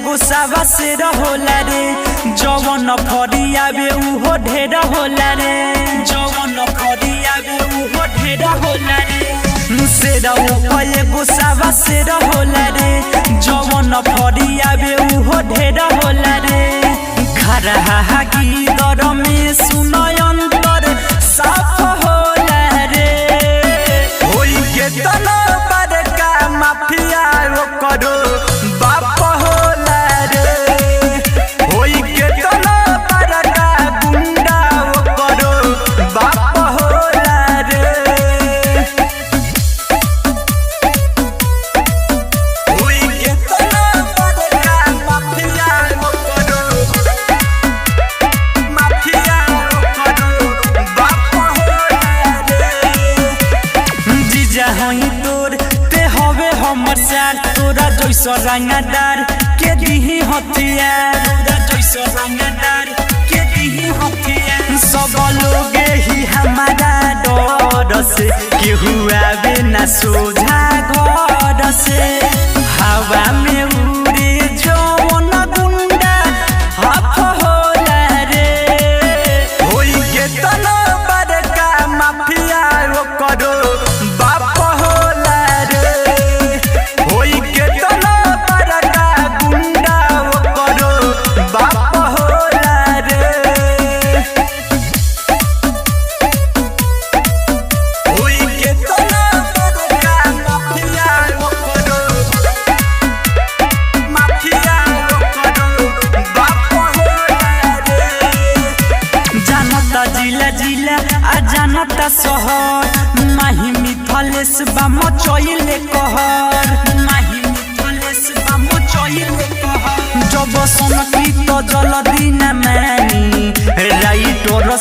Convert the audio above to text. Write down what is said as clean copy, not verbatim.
गुस्सा से रहोला रे जवन फरियावे उहो ढेर होला रे जवन फरियावे उहो ढेर होला रे सेरा उपाय गुस्सा से रहोला रे जवन फरियावे उहो ढेर होला रे खरहा की दर में सुनय अंतर साफ होला रे होई के तना बड़का माफिया करो बाप होला रे होई के तना बड़का गुंडा करो बाप होला रे होई के तना बड़का माफिया करो बाप होला रे जीजा हई तोर ते हवे हमर सार तोरा जैसा रंगदार के दिही हथियार तोरा जैसा रंगदार के दिही हथियार सब लोग ही हमारा डर से केहू आवे ना सोझा घर से हवा में उड़े जवन गुंडा हाफ होला रे होई के तना बड़का माफिया करो बाप होला रे होई के तना बड़का गुंडा करो बाप होला रे होई के तना बड़का माफिया करो बाप होला रे जानता जिला जिला आ जानता शहर माही मिथलेश बा मचइले कहर माही मिथलेश बा मचइले कहर जब सनकी तो जल्दी न मानी राइटर